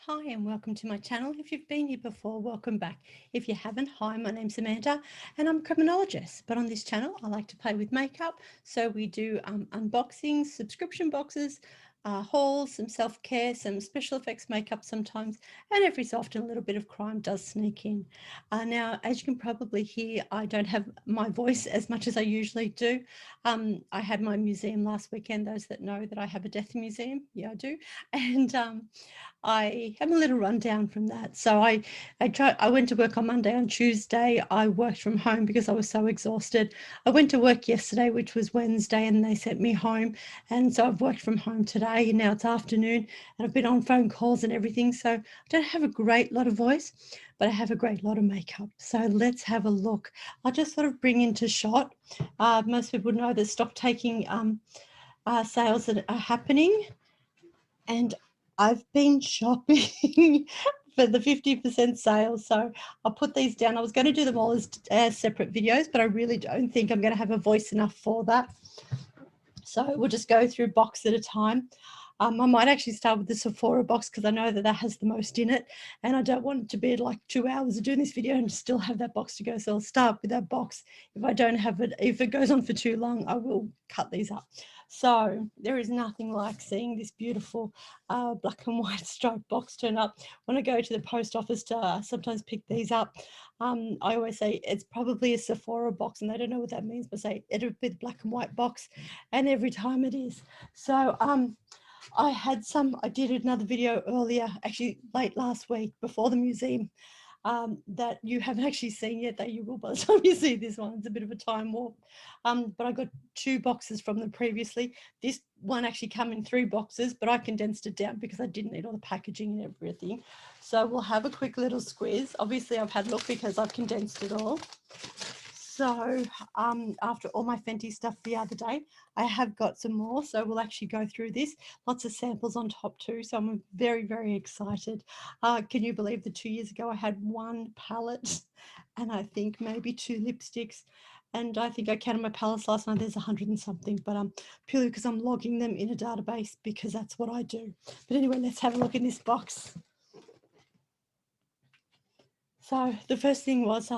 Hi and welcome to my channel. If you've been here before, welcome back. If you haven't, hi, my name's Samantha and I'm a criminologist. But on this channel, I like to play with makeup. So we do unboxings, subscription boxes, hauls, some self-care, some special effects makeup sometimes, and every so often a little bit of crime does sneak in. Now, as you can probably hear, I don't have my voice as much as I usually do. I had my museum last weekend. Those that know that I have a death museum, yeah, I do. And I am a little run down from that. So I went to work on Monday. On Tuesday, I worked from home because I was so exhausted. I went to work yesterday, which was Wednesday, and they sent me home. And so I've worked from home today. And now it's afternoon and I've been on phone calls and everything. So I don't have a great lot of voice, but I have a great lot of makeup. So let's have a look. I'll just sort of bring into shot. Most people know that stock taking sales that are happening. And I've been shopping for the 50% sale. So I'll put these down. I was going to do them all as separate videos, but I really don't think I'm going to have a voice enough for that. So we'll just go through box at a time. I might actually start with the Sephora box because I know that that has the most in it. And I don't want it to be like 2 hours of doing this video and still have that box to go. So I'll start with that box. If I don't have it, if it goes on for too long, I will cut these up. So there is nothing like seeing this beautiful black and white striped box turn up. When I go to the post office to sometimes pick these up, I always say it's probably a Sephora box, and they don't know what that means, but say it'll be the black and white box, and every time it is. So I did another video earlier, actually late last week before the museum, that you haven't actually seen yet, that you will by the time you see this one. It's a bit of a time warp. But I got 2 boxes from them previously. This one actually came in 3 boxes, but I condensed it down because I didn't need all the packaging and everything. So we'll have a quick little squeeze. Obviously I've had a look because I've condensed it all. So after all my Fenty stuff the other day, I have got some more. So we'll actually go through this. Lots of samples on top too. So I'm very, very excited. Can you believe that 2 years ago I had 1 palette and I think maybe 2 lipsticks. And I think I counted my palettes last night. There's 100 and something, but purely because I'm logging them in a database because that's what I do. But anyway, let's have a look in this box. So the first thing was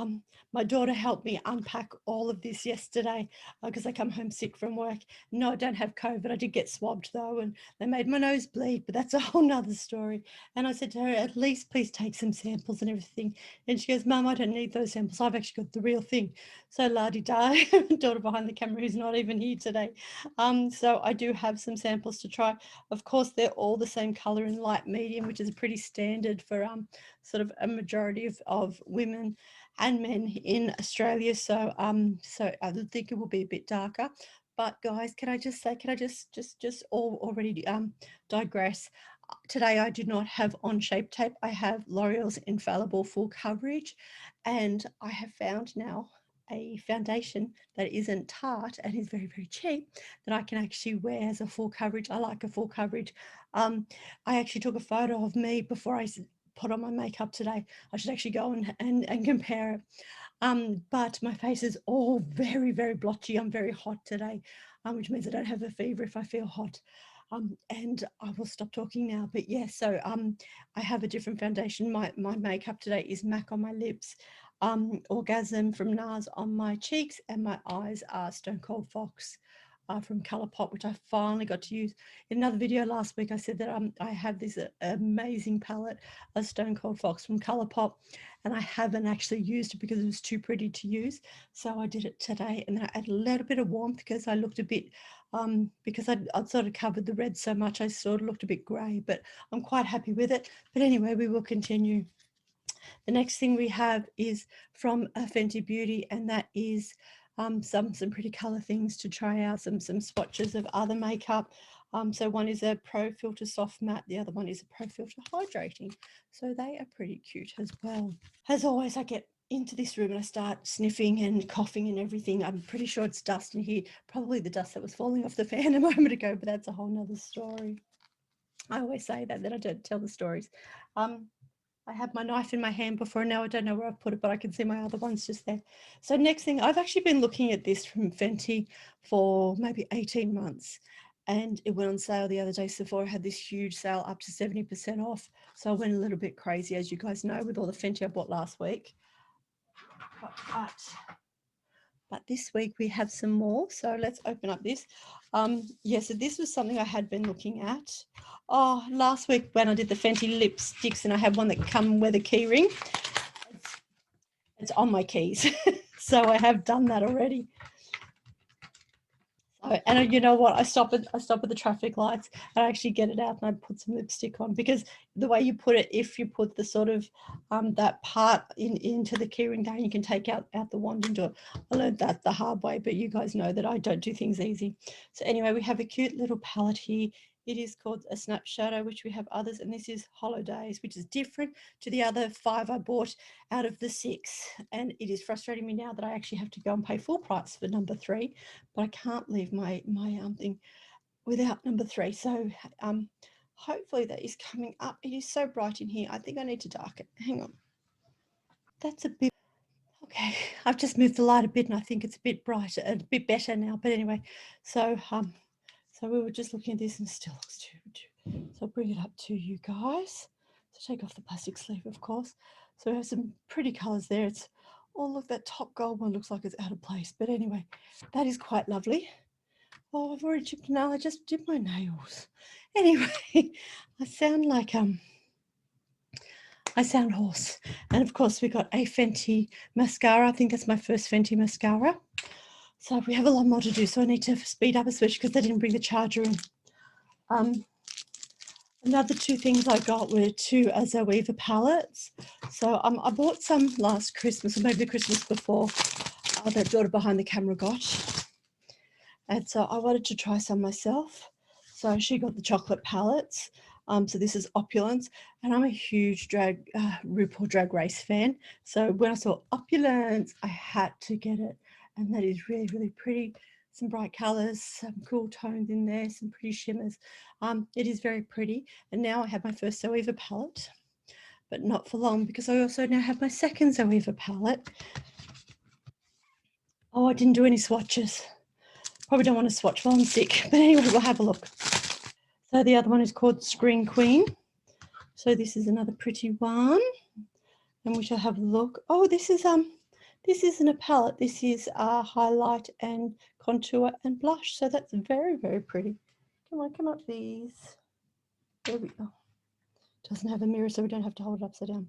my daughter helped me unpack all of this yesterday because I come home sick from work. No, I don't have COVID. I did get swabbed though, and they made my nose bleed, but that's a whole nother story. And I said to her, at least please take some samples and everything. And she goes, Mum, I don't need those samples. I've actually got the real thing. So la-di-da, daughter behind the camera who's not even here today. So I do have some samples to try. Of course, they're all the same color in light medium, which is pretty standard for sort of a majority of women and men in Australia. So so I think it will be a bit darker. But guys, can I just say, can I just already digress? Today I did not have on Shape Tape. I have L'Oreal's Infallible Full Coverage, and I have found now a foundation that isn't tart and is very, very cheap that I can actually wear as a full coverage. I like a full coverage. I actually took a photo of me before I put on my makeup today. I should actually go and compare it. But my face is all very, very blotchy. I'm very hot today, which means I don't have a fever if I feel hot. And I will stop talking now. But yeah, so I have a different foundation. My makeup today is MAC on my lips, Orgasm from NARS on my cheeks, and my eyes are Stone Cold Fox from Colourpop, which I finally got to use. In another video last week, I said that I have this amazing palette, a Stone Cold Fox from Colourpop, and I haven't actually used it because it was too pretty to use. So I did it today, and I added a little bit of warmth because I looked a bit, because I'd sort of covered the red so much, I sort of looked a bit grey, but I'm quite happy with it. But anyway, we will continue. The next thing we have is from Fenty Beauty, and that is some pretty colour things to try out, some swatches of other makeup. So one is a Pro Filter Soft Matte, the other one is a Pro Filter Hydrating. So they are pretty cute as well. As always, I get into this room and I start sniffing and coughing and everything. I'm pretty sure it's dust in here, probably the dust that was falling off the fan a moment ago, but that's a whole nother story. I always say that I don't tell the stories. I had my knife in my hand before, and now I don't know where I've put it, but I can see my other ones just there. So next thing, I've actually been looking at this from Fenty for maybe 18 months. and it went on sale the other day. Sephora had this huge sale up to 70% off. So I went a little bit crazy, as you guys know, with all the Fenty I bought last week. But this week we have some more. So let's open up this. So this was something I had been looking at. Oh, last week when I did the Fenty lipsticks, and I have one that come with a key ring. It's on my keys. So I have done that already. And you know what? I stop at the traffic lights and I actually get it out and I put some lipstick on, because the way you put it, if you put the sort of that part into the keyring down, you can take out the wand and do it. I learned that the hard way, but you guys know that I don't do things easy. So anyway, we have a cute little palette here. It is called a Snap Shadow, which we have others, and this is Holidays, which is different to the other 5 I bought out of the 6. And it is frustrating me now that I actually have to go and pay full price for number 3, but I can't leave my thing without number 3. So hopefully that is coming up. It is so bright in here. I think I need to darken. Hang on. That's a bit okay. I've just moved the light a bit and I think it's a bit brighter, a bit better now. But anyway, so we were just looking at this and it still looks too. So I'll bring it up to you guys. So take off the plastic sleeve, of course. So we have some pretty colours there. It's, oh, look, that top gold one looks like it's out of place. But anyway, that is quite lovely. Oh, I've already chipped a nail. I just did my nails. Anyway, I sound like I sound hoarse. And of course, we got a Fenty mascara. I think that's my first Fenty mascara. So we have a lot more to do. So I need to speed up, especially because they didn't bring the charger in. Another 2 things I got were 2 Zoeva palettes. So I bought some last Christmas, or maybe the Christmas before, that daughter behind the camera got. And so I wanted to try some myself. So she got the chocolate palettes. So this is Opulence. And I'm a huge RuPaul Drag Race fan. So when I saw Opulence, I had to get it. And that is really, really pretty. Some bright colours, some cool tones in there, some pretty shimmers. It is very pretty. And now I have my first Zoeva palette, but not for long, because I also now have my second Zoeva palette. Oh, I didn't do any swatches. Probably don't want to swatch while I'm sick, but anyway, we'll have a look. So the other one is called Screen Queen. So this is another pretty one, and we shall have a look. Oh, this isn't a palette. This is highlight and contour and blush. So that's very, very pretty. Come on, come up these. There we go. Doesn't have a mirror, so we don't have to hold it upside down.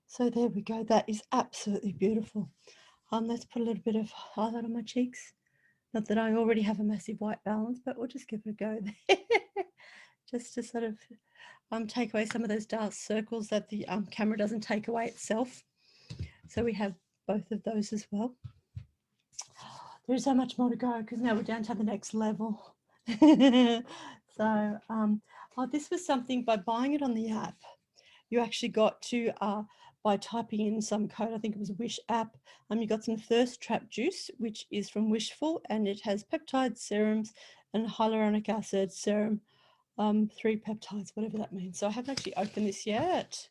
So there we go. That is absolutely beautiful. Let's put a little bit of highlight on my cheeks. Not that I already have a massive white balance, but we'll just give it a go there. Just to sort of take away some of those dark circles that the camera doesn't take away itself. So we have both of those as well. There's so much more to go because now we're down to the next level. So this was something, by buying it on the app, you actually got to, by typing in some code, I think it was a Wish app, you got some thirst trap juice, which is from Wishful, and it has peptide serums and hyaluronic acid serum, 3 peptides, whatever that means. So I haven't actually opened this yet.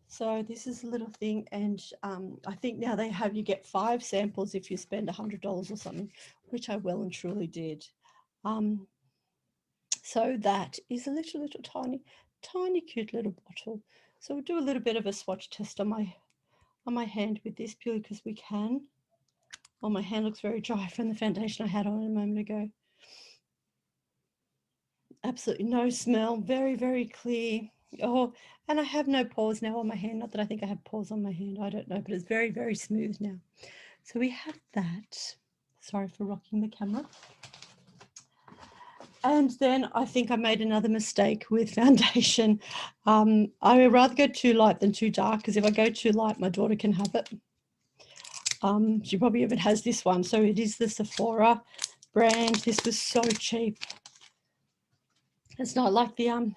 So this is a little thing, and I think now they have, you get 5 samples if you spend $100 or something, which I well and truly did. So that is a little tiny cute little bottle. So we'll do a little bit of a swatch test on my hand with this, purely because we can. Well, my hand looks very dry from the foundation I had on a moment ago. Absolutely no smell, very, very clear. Oh, and I have no pores now on my hand. Not that I think I have pores on my hand, I don't know, but it's very, very smooth now. So we have that. Sorry for rocking the camera. And then I think I made another mistake with foundation. I would rather go too light than too dark, because if I go too light, my daughter can have it. She probably even has this one. So it is the Sephora brand. This was so cheap. It's not like the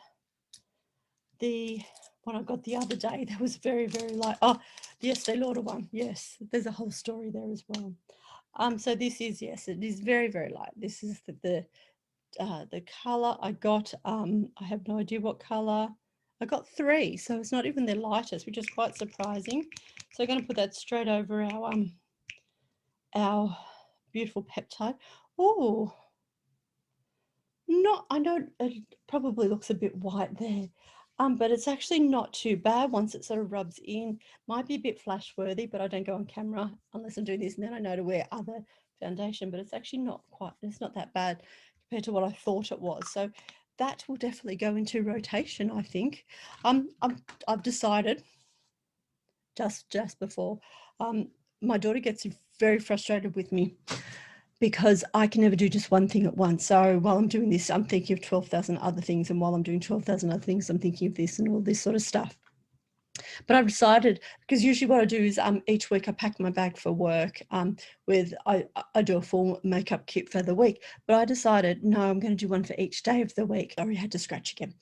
one I got the other day. That was very, very light. Oh, the Estee Lauder one. Yes, there's a whole story there as well. So this is, yes, it is very, very light. This is the color I got. I have no idea what color. I got 3, so it's not even the lightest, which is quite surprising. So I'm going to put that straight over our beautiful peptide. Oh, Not, I know it probably looks a bit white there, but it's actually not too bad once it sort of rubs in. Might be a bit flash worthy, but I don't go on camera unless I'm doing this, and then I know to wear other foundation, but it's actually not quite, it's not that bad compared to what I thought it was. So that will definitely go into rotation, I think. I've decided just before, my daughter gets very frustrated with me because I can never do just one thing at once. So while I'm doing this, I'm thinking of 12,000 other things. And while I'm doing 12,000 other things, I'm thinking of this and all this sort of stuff. But I've decided, because usually what I do is each week I pack my bag for work with, I do a full makeup kit for the week. But I decided, no, I'm going to do one for each day of the week. I already had to scratch again.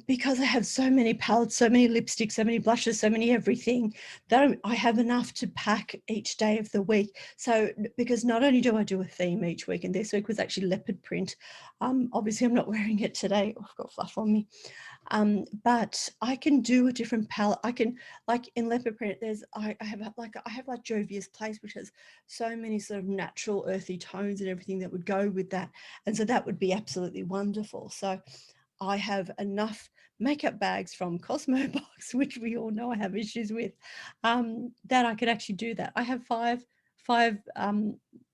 Because I have so many palettes, so many lipsticks, so many blushes, so many everything, that I have enough to pack each day of the week. So because not only do I do a theme each week, and this week was actually leopard print. Obviously I'm not wearing it today. Oh, I've got fluff on me. But I can do a different palette. I can, like in leopard print, I have like Jovia's Place, which has so many sort of natural earthy tones and everything that would go with that. And so that would be absolutely wonderful. So I have enough makeup bags from Cosmobox, which we all know I have issues with, that I could actually do that. I have five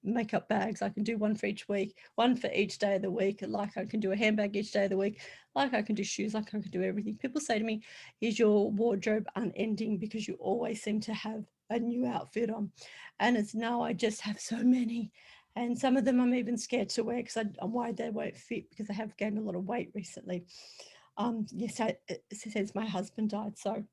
makeup bags. I can do one for each week, one for each day of the week. Like I can do a handbag each day of the week, like I can do shoes, like I can do everything. People say to me, is your wardrobe unending because you always seem to have a new outfit on? And it's no, I just have so many. And some of them I'm even scared to wear because I'm worried they won't fit, because I have gained a lot of weight recently. Yes, since my husband died. So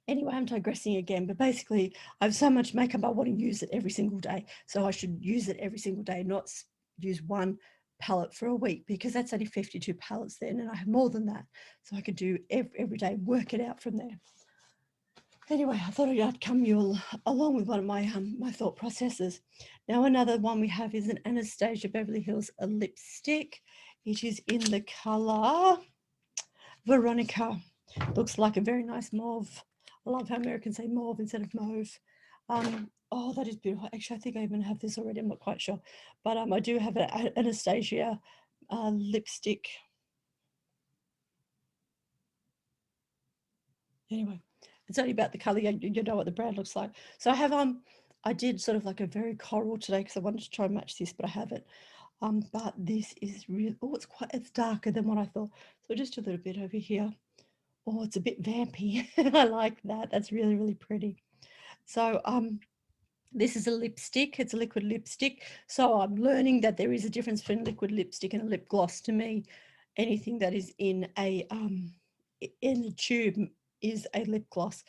anyway, I'm digressing again, but basically I have so much makeup, I want to use it every single day. So I should use it every single day, not use one palette for a week, because that's only 52 palettes then, and I have more than that. So I could do every day, work it out from there. Anyway, I thought I'd come you along with one of my my thought processes. Now, another one we have is an Anastasia Beverly Hills a lipstick. It is in the colour Veronica. Looks like a very nice mauve. I love how Americans say mauve instead of mauve. Oh, that is beautiful. Actually, I think I even have this already. I'm not quite sure. But I do have an Anastasia lipstick. Anyway, it's only about the colour. You know what the brand looks like. So I have I did sort of like a very coral today because I wanted to try and match this, but I haven't. But this is real. Oh, it's darker than what I thought. So just a little bit over here. Oh, it's a bit vampy. I like that. That's really, really pretty. So this is a lipstick. It's a liquid lipstick. So I'm learning that there is a difference between liquid lipstick and a lip gloss. To me, anything that is in a tube is a lip gloss,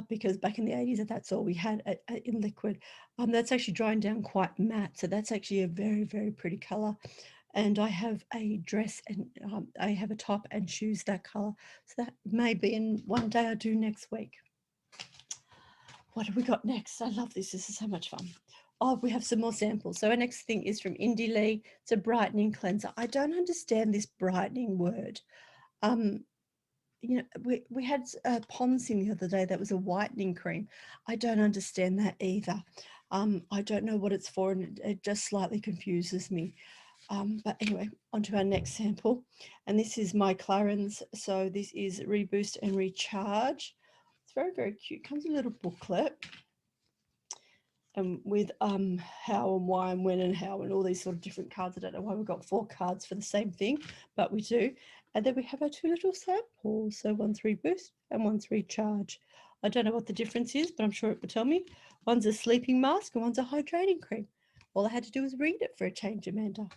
because back in the 80s that's all we had in liquid. That's actually drying down quite matte. So that's actually a very, very pretty color. And I have a dress and I have a top and shoes that color. So that may be in one day I do next week. What have we got next? I love this. This is so much fun. Oh, we have some more samples. So our next thing is from Indie Lee. It's a brightening cleanser. I don't understand this brightening word. You know, we had Ponsing the other day. That was a whitening cream. I don't understand that either. I don't know what it's for, and it just slightly confuses me. But anyway, on to our next sample. And this is my Clarins. So this is Reboost and Recharge. It's very, very cute. Comes a little booklet. And with how and why and when and how and all these sort of different cards. I don't know why we've got 4 cards for the same thing, but we do. And then we have our 2 little samples. So one's Reboost and one's Recharge. I don't know what the difference is, but I'm sure it will tell me. One's a sleeping mask and one's a hydrating cream. All I had to do was read it for a change, Amanda.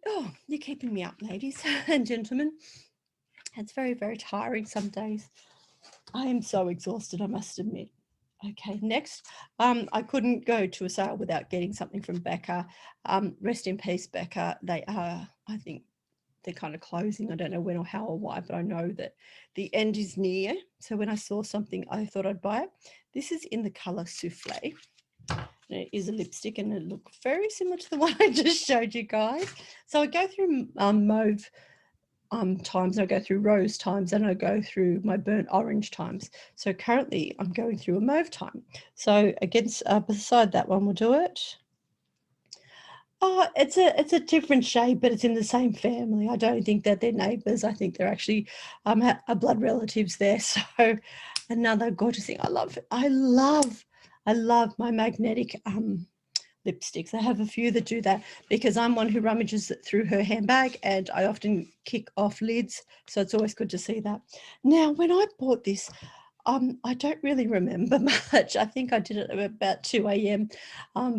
Oh, you're keeping me up, ladies and gentlemen. It's very, very tiring some days. I am so exhausted, I must admit. Okay, next, I couldn't go to a sale without getting something from Becca. Rest in peace, Becca. They are, I think, they're kind of closing. I don't know when or how or why, but I know that the end is near. So when I saw something, I thought I'd buy it. This is in the colour Souffle. And it is a lipstick and it looks very similar to the one I just showed you guys. So I go through mauve times, and I go through rose times, and I go through my burnt orange times. So currently I'm going through a mauve time. So against beside that one, we'll do it. Oh, it's a different shade, but it's in the same family. I don't think that they're neighbours. I think they're actually are blood relatives there. So another gorgeous thing. I love my magnetic lipsticks. I have a few that do that because I'm one who rummages through her handbag and I often kick off lids. So it's always good to see that. Now, when I bought this, I don't really remember much. I think I did it at about 2 a.m.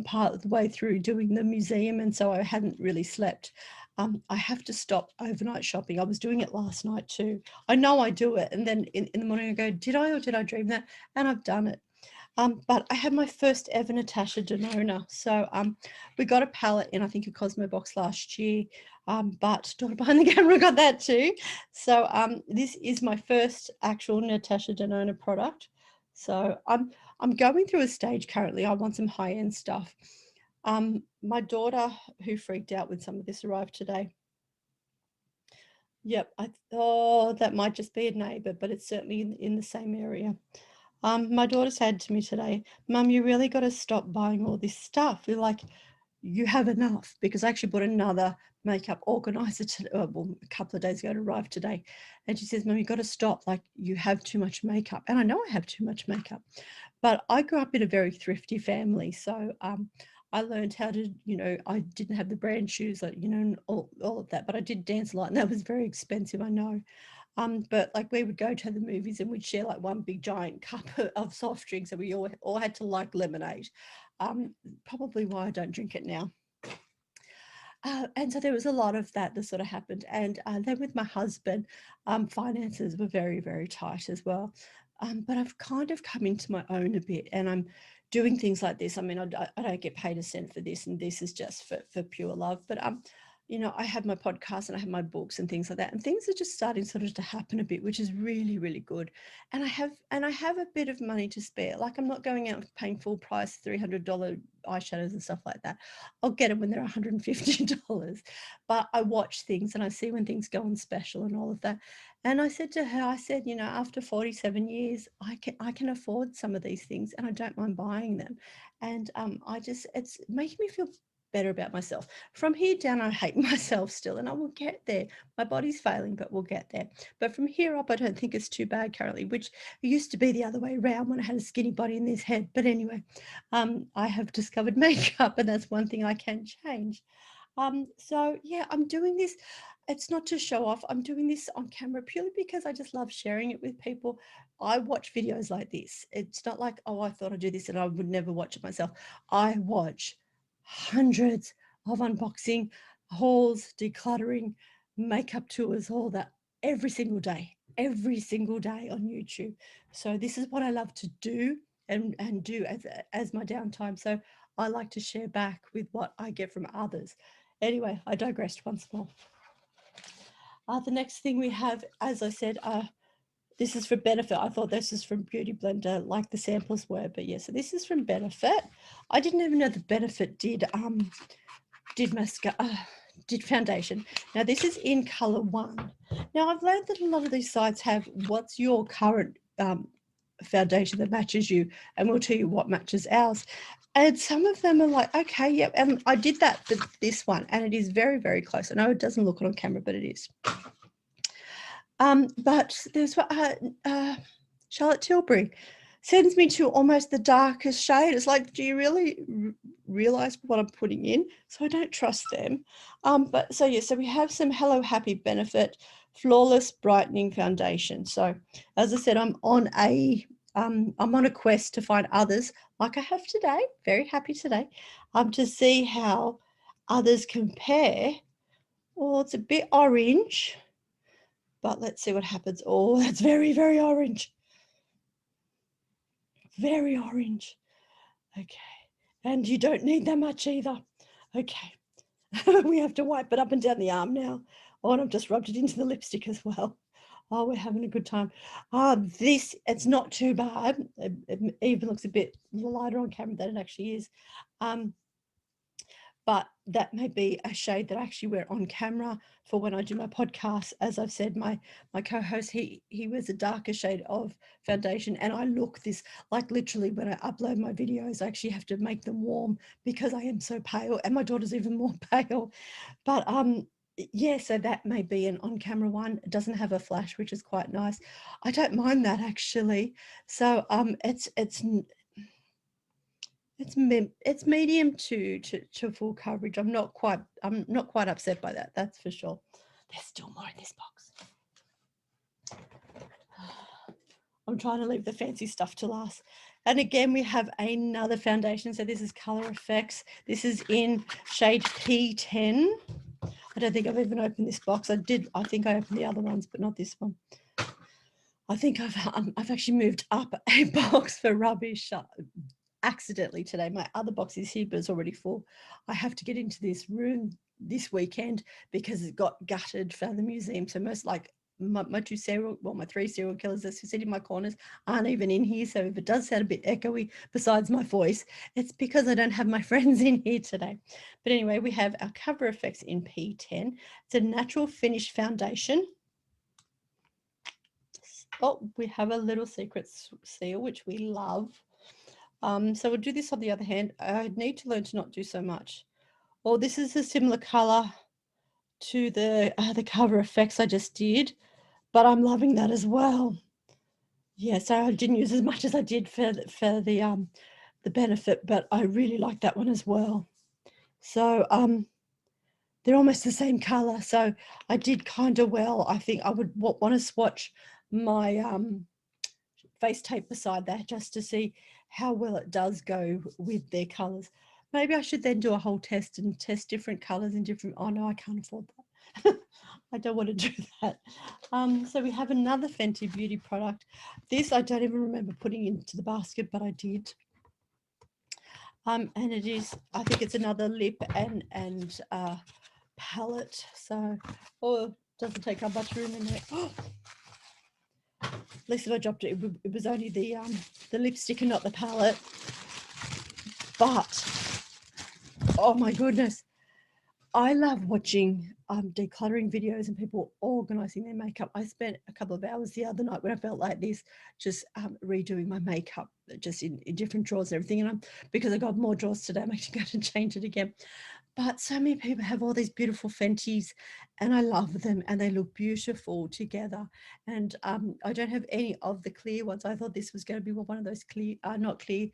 Part of the way through doing the museum, and so I hadn't really slept. I have to stop overnight shopping. I was doing it last night too. I know I do it, and then in the morning I go, did I or did I dream that? And I've done it. But I had my first ever Natasha Denona. So we got a palette in, I think, a Cosmo box last year. But daughter behind the camera got that too. So this is my first actual Natasha Denona product. So I'm going through a stage currently. I want some high-end stuff. My daughter, who freaked out when some of this arrived today. Yep, oh, that might just be a neighbour, but it's certainly in the same area. My daughter said to me today, Mum, you really got to stop buying all this stuff. You're like, you have enough, because I actually bought another makeup organizer well, a couple of days ago to arrive today. And she says, Mum, you got to stop. Like, you have too much makeup. And I know I have too much makeup, but I grew up in a very thrifty family. So I learned how to, I didn't have the brand shoes, like, and all of that, but I did dance a lot and that was very expensive, I know. But like we would go to the movies and we'd share like one big giant cup of soft drinks and we all had to like lemonade. Probably why I don't drink it now. And so there was a lot of that sort of happened. And then with my husband, finances were very, very tight as well. But I've kind of come into my own a bit and I'm doing things like this. I mean, I don't get paid a cent for this, and this is just for pure love. But I have my podcast and I have my books and things like that, and things are just starting sort of to happen a bit, which is really, really good. And I have a bit of money to spare. Like, I'm not going out paying full price $300 eyeshadows and stuff like that. I'll get them when they're $150. But I watch things and I see when things go on special and all of that. And I said to her, after 47 years, I can afford some of these things and I don't mind buying them. And it's making me feel better about myself. From here down, I hate myself still, and I will get there. My body's failing, but we'll get there. But from here up, I don't think it's too bad currently, which used to be the other way around when I had a skinny body in this head. But anyway, I have discovered makeup, and that's one thing I can change. So yeah, I'm doing this. It's not to show off. I'm doing this on camera purely because I just love sharing it with people. I watch videos like this. It's not like, oh, I thought I'd do this and I would never watch it myself. I watch hundreds of unboxing, hauls, decluttering, makeup tours, all that every single day on YouTube. So this is what I love to do and do as my downtime. So I like to share back with what I get from others. Anyway, I digressed once more. The next thing we have, as I said, this is for Benefit. I thought this is from Beauty Blender, like the samples were, but yeah, so this is from Benefit. I didn't even know that Benefit did mascara, did foundation. Now this is in color 1. Now I've learned that a lot of these sites have what's your current foundation that matches you, and we'll tell you what matches ours. And some of them are like, okay, yep. And I did that for this one, and it is very, very close. I know it doesn't look it on camera, but it is. But there's Charlotte Tilbury sends me to almost the darkest shade. It's like, do you really realize what I'm putting in? So I don't trust them. But so we have some Hello Happy Benefit Flawless Brightening Foundation. So as I said, I'm on a quest to find others like I have today. Very happy today, to see how others compare. Oh, it's a bit orange, but let's see what happens. Oh, that's very, very orange. Very orange. Okay. And you don't need that much either. Okay. We have to wipe it up and down the arm now. Oh, and I've just rubbed it into the lipstick as well. Oh, we're having a good time. It's not too bad. It even looks a bit lighter on camera than it actually is. but that may be a shade that I actually wear on camera for when I do my podcast. As I've said, my co-host, he wears a darker shade of foundation, and I look this, like literally when I upload my videos, I actually have to make them warm because I am so pale, and my daughter's even more pale. But yeah, so that may be an on-camera one. It doesn't have a flash, which is quite nice. I don't mind that actually. So it's medium to full coverage. I'm not quite upset by that. That's for sure. There's still more in this box. I'm trying to leave the fancy stuff to last. And again, we have another foundation. So this is Color Effects. This is in shade P10. I don't think I've even opened this box. I think I opened the other ones, but not this one. I think I've actually moved up a box for rubbish accidentally today. My other box is here, but it's already full. I have to get into this room this weekend because it got gutted for the museum. So most like my three serial killers that sit in my corners aren't even in here. So if it does sound a bit echoey besides my voice, it's because I don't have my friends in here today. But anyway, we have our Cover Effects in P10. It's a natural finish foundation. Oh, we have a little secret seal, which we love. So we'll do this on the other hand. I need to learn to not do so much. Oh, this is a similar color to the Cover Effects I just did, but I'm loving that as well. Yeah, so I didn't use as much as I did for the Benefit, but I really like that one as well. So they're almost the same color, so I did kind of well. I think I would want to swatch my face tape beside that just to see how well it does go with their colors. Maybe I should then do a whole test and test different colors in different, oh no, I can't afford that. I don't want to do that. So we have another Fenty Beauty product. This I don't even remember putting into the basket, but I did. And it is, I think it's another lip and palette. So, oh, it doesn't take up much room in there. Oh, at least if I dropped it, it was only the lipstick and not the palette. But oh my goodness, I love watching decluttering videos and people organizing their makeup. I spent a couple of hours the other night when I felt like this, just redoing my makeup, just in different drawers and everything. And because I got more drawers today, I'm actually going to change it again. But so many people have all these beautiful Fenties, and I love them, and they look beautiful together. And I don't have any of the clear ones. I thought this was going to be one of those clear, not clear,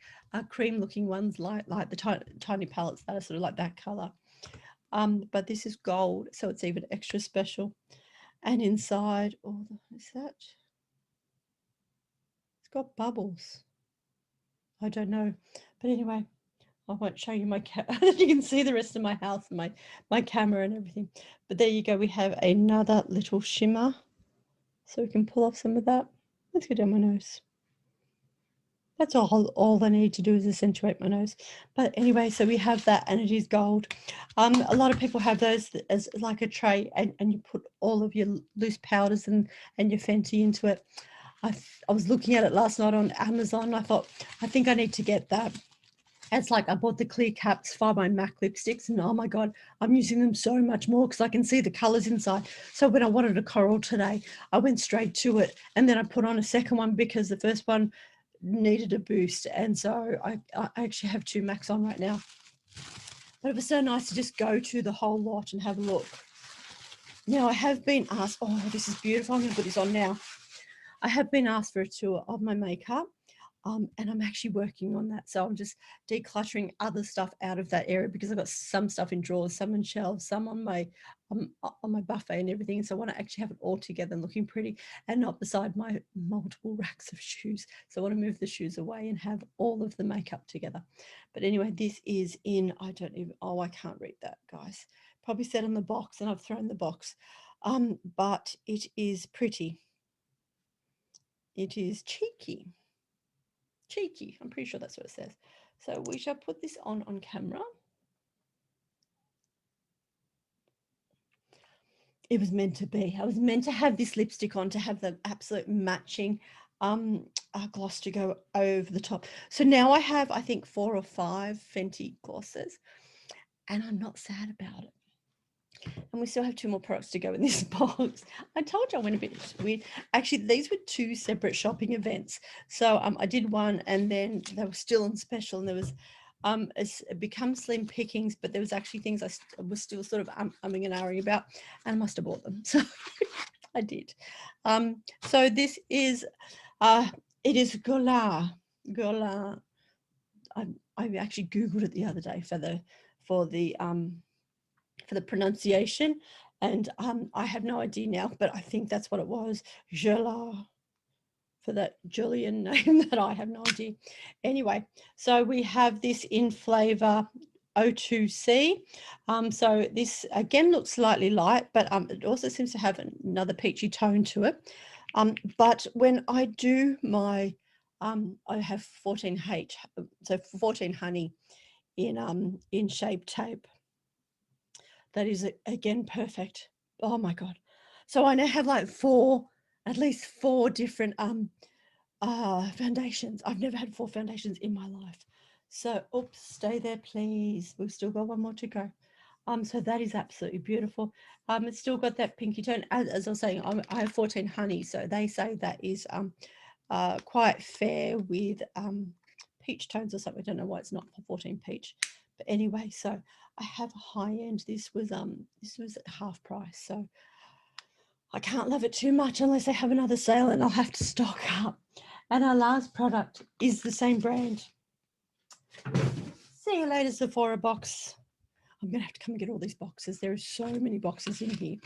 cream-looking ones, like the tiny palettes that are sort of like that color. But this is gold, so it's even extra special. And inside, oh, is that? It's got bubbles. I don't know, but anyway. I won't show you my you can see the rest of my house and my camera and everything. But there you go. We have another little shimmer. So we can pull off some of that. Let's go down my nose. That's all I need to do is accentuate my nose. But anyway, so we have that, and it is gold. A lot of people have those as like a tray, and you put all of your loose powders and your Fenty into it. I was looking at it last night on Amazon. And I thought, I think I need to get that. It's like I bought the clear caps for my MAC lipsticks, and oh my God, I'm using them so much more because I can see the colors inside. So when I wanted a coral today, I went straight to it, and then I put on a second one because the first one needed a boost. And so I actually have 2 MACs on right now. But it was so nice to just go to the whole lot and have a look. Now I have been asked, oh, this is beautiful. I'm going to put this on now. I have been asked for a tour of my makeup. And I'm actually working on that. So I'm just decluttering other stuff out of that area because I've got some stuff in drawers, some in shelves, some on my buffet and everything. So I want to actually have it all together and looking pretty and not beside my multiple racks of shoes. So I want to move the shoes away and have all of the makeup together. But anyway, this is in, I can't read that, guys. Probably said on the box and I've thrown the box. But it is pretty. It is cheeky. I'm pretty sure that's what it says. So we shall put this on camera. It was meant to be. I was meant to have this lipstick on to have the absolute matching gloss to go over the top. So now I have, I think, 4 or 5 Fenty glosses. and I'm not sad about it. And we still have 2 more products to go in this box. I told you I went a bit weird. Actually, these were 2 separate shopping events. So I did one, and then they were still on special, and there was Become Slim pickings, but there was actually things I was still sort of umming and ahhing about, and I must have bought them. So I did. So this is, it is Gola. I actually Googled it the other day for the pronunciation, and I have no idea now, but I think that's what it was. Jola, for that Julian name that I have no idea. Anyway, so we have this in flavor O2C. So this again looks slightly light, but it also seems to have another peachy tone to it. But when I do my, I have 14H, so 14 honey in Shape Tape. That is, again, perfect. Oh my God. So I now have like at least four different foundations. I've never had 4 foundations in my life. So, oops, stay there, please. We've still got 1 more to go. So that is absolutely beautiful. It's still got that pinky tone. As I was saying, I have 14 honey, so they say that is quite fair with peach tones or something. I don't know why it's not 14 peach. But anyway, so I have a high end. This was at half price, so I can't love it too much unless they have another sale, and I'll have to stock up. And our last product is the same brand. See you later, Sephora box. I'm going to have to come and get all these boxes. There are so many boxes in here.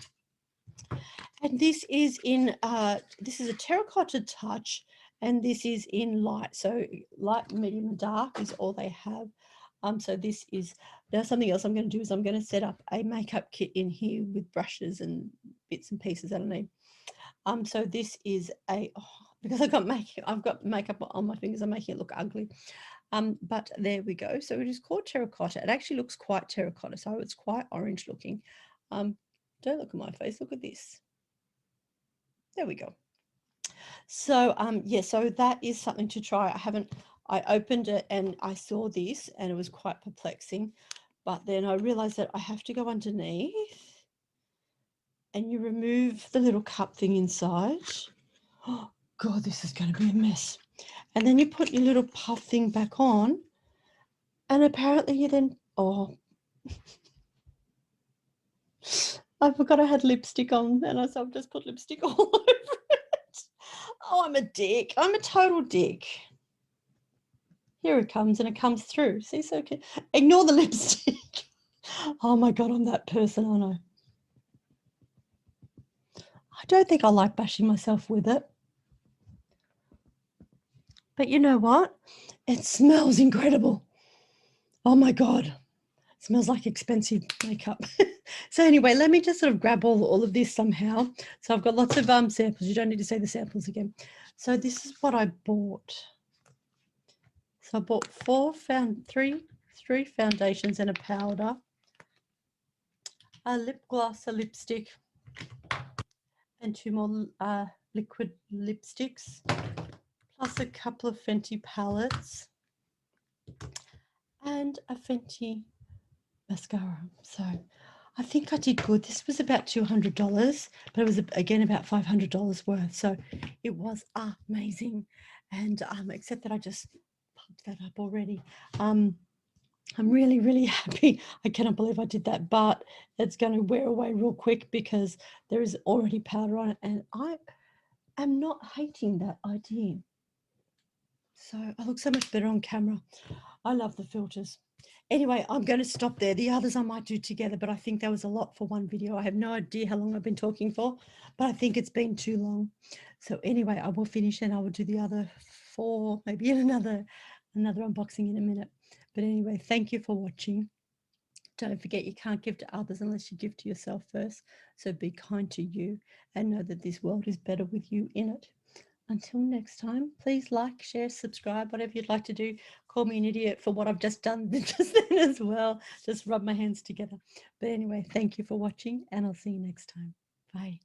And this is this is a terracotta touch, and this is in light. So light, medium, and dark is all they have. So this is, now something else I'm going to do is I'm going to set up a makeup kit in here with brushes and bits and pieces that I need. So this is because I've got makeup on my fingers, I'm making it look ugly. But there we go. So it is called terracotta. It actually looks quite terracotta, so it's quite orange looking. Don't look at my face, look at this. There we go. So yeah, so that is something to try. I opened it and I saw this and it was quite perplexing, but then I realized that I have to go underneath and you remove the little cup thing inside. Oh God, this is going to be a mess. And then you put your little puff thing back on, and apparently you then, oh, I forgot I had lipstick on, and I've just put lipstick all over it. Oh, I'm a dick. I'm a total dick. Here it comes, and it comes through. See, so okay. Ignore the lipstick. Oh my God, I'm that person, I know. I don't think I like bashing myself with it. But you know what? It smells incredible. Oh my God. It smells like expensive makeup. So anyway, let me just sort of grab all of this somehow. So I've got lots of samples. You don't need to say the samples again. So this is what I bought. So I bought three foundations and a powder, a lip gloss, a lipstick, and 2 more liquid lipsticks, plus a couple of Fenty palettes and a Fenty mascara. So I think I did good. This was about $200, but it was again about $500 worth. So it was amazing. And except that I just pumped that up already. I'm really, really happy. I cannot believe I did that, but it's going to wear away real quick because there is already powder on it, and I am not hating that idea. So I look so much better on camera. I love the filters. Anyway, I'm going to stop there. The others I might do together, but I think that was a lot for one video. I have no idea how long I've been talking for, but I think it's been too long. So anyway, I will finish and I will do the other 4, maybe another unboxing in a minute. But anyway, thank you for watching. Don't forget, you can't give to others unless you give to yourself first. So be kind to you and know that this world is better with you in it. Until next time, please like, share, subscribe, whatever you'd like to do. Call me an idiot for what I've just done just then as well. Just rub my hands together. But anyway, thank you for watching, and I'll see you next time. Bye.